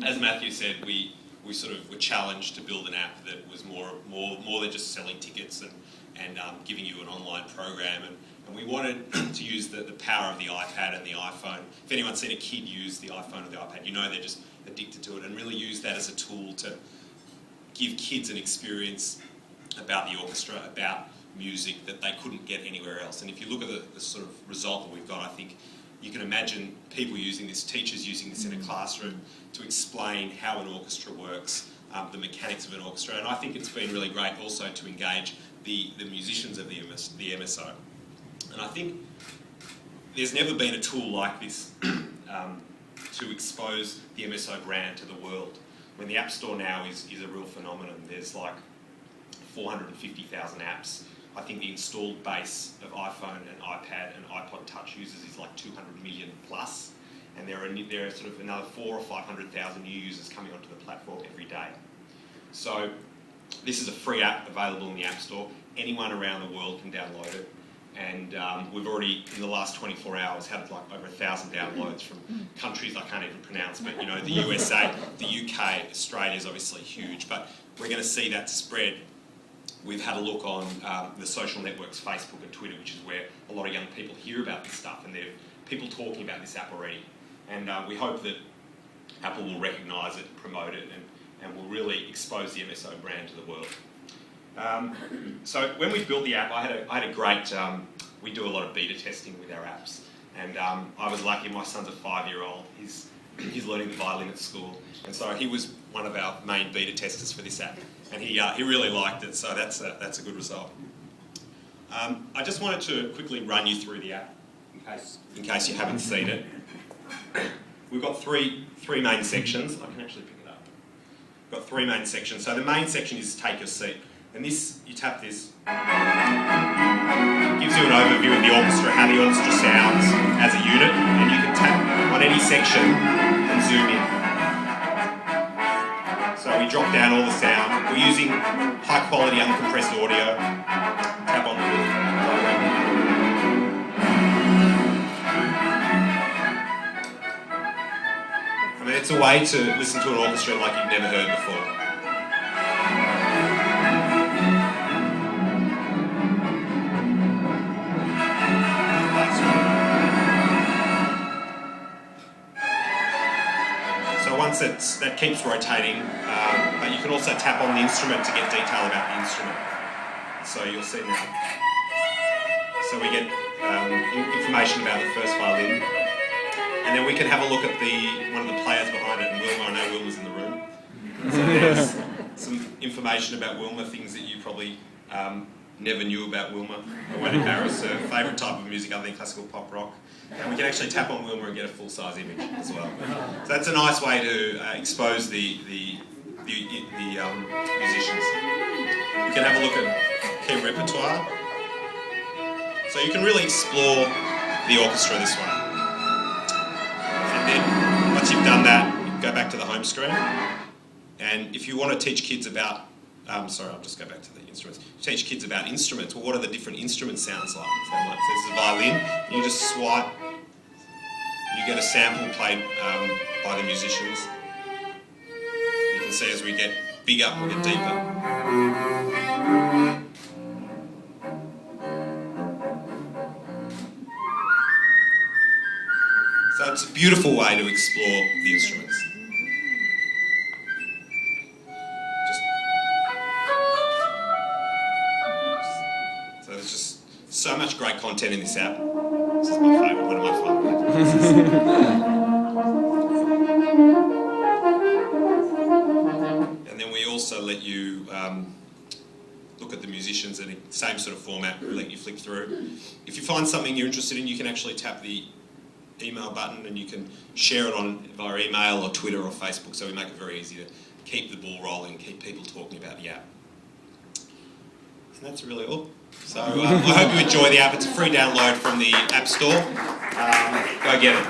as Matthew said, we sort of were challenged to build an app that was more than just selling tickets and giving you an online program. And we wanted to use the power of the iPad and the iPhone. If anyone's seen a kid use the iPhone or the iPad, you know they're just addicted to it, and really use that as a tool to give kids an experience about the orchestra, about music that they couldn't get anywhere else. And if you look at the sort of result that we've got, I think you can imagine people using this, teachers using this in a classroom to explain how an orchestra works, the mechanics of an orchestra. And I think it's been really great also to engage the musicians of the MSO. And I think there's never been a tool like this to expose the MSO brand to the world. When the App Store now is a real phenomenon. There's like 450,000 apps. I think the installed base of iPhone and iPad and iPod Touch users is like 200 million plus, and there are sort of another 400,000 or 500,000 new users coming onto the platform every day. So this is a free app available in the App Store. Anyone around the world can download it, and we've already, in the last 24 hours, had like over 1,000 downloads from countries I can't even pronounce, but you know, the USA, the UK, Australia is obviously huge, but we're going to see that spread. We've had a look on the social networks, Facebook and Twitter, which is where a lot of young people hear about this stuff, and there are people talking about this app already. And we hope that Apple will recognise it, promote it, and will really expose the MSO brand to the world. So when we built the app, I had a great, we do a lot of beta testing with our apps, and I was lucky. My son's a 5-year-old. He's learning the violin at school, and so he was one of our main beta testers for this app, and he really liked it. So that's a good result. I just wanted to quickly run you through the app in case you haven't seen it. We've got three main sections. I can actually pick it up. We've got 3 main sections. So the main section is Take Your Seat, and this, you tap this, it gives you an overview of the orchestra, how the orchestra sounds as a unit, and you can tap on any section and zoom in. So we drop down all the sound. We're using high quality uncompressed audio. Tap on the logo. I mean, it's a way to listen to an orchestra like you've never heard before. Once that keeps rotating, but you can also tap on the instrument to get detail about the instrument. So you'll see now. So we get information about the first violin, and then we can have a look at one of the players behind it. And Wilma, I know Wilma's in the room. So there's some information about Wilma, things that you probably never knew about Wilma. I won't embarrass her favourite type of music other than classical pop rock. And we can actually tap on Wilma and get a full-size image as well. So that's a nice way to expose the musicians. We can have a look at key repertoire. So you can really explore the orchestra this way. And then once you've done that, you can go back to the home screen. And if you want to teach kids about I'll just go back to the instruments. Teach kids about instruments. Well, what are the different instrument sounds like? So this is a violin. You just swipe. You get a sample played by the musicians. You can see as we get bigger, we get deeper. So it's a beautiful way to explore the instruments. So much great content in this app. This is my favourite, one of my favourites. And then we also let you look at the musicians in the same sort of format. We let you flick through. If you find something you're interested in, you can actually tap the email button and you can share it on via email or Twitter or Facebook. So we make it very easy to keep the ball rolling, keep people talking about the app. And that's really all. So I hope you enjoy the app. It's a free download from the App Store. Go get it.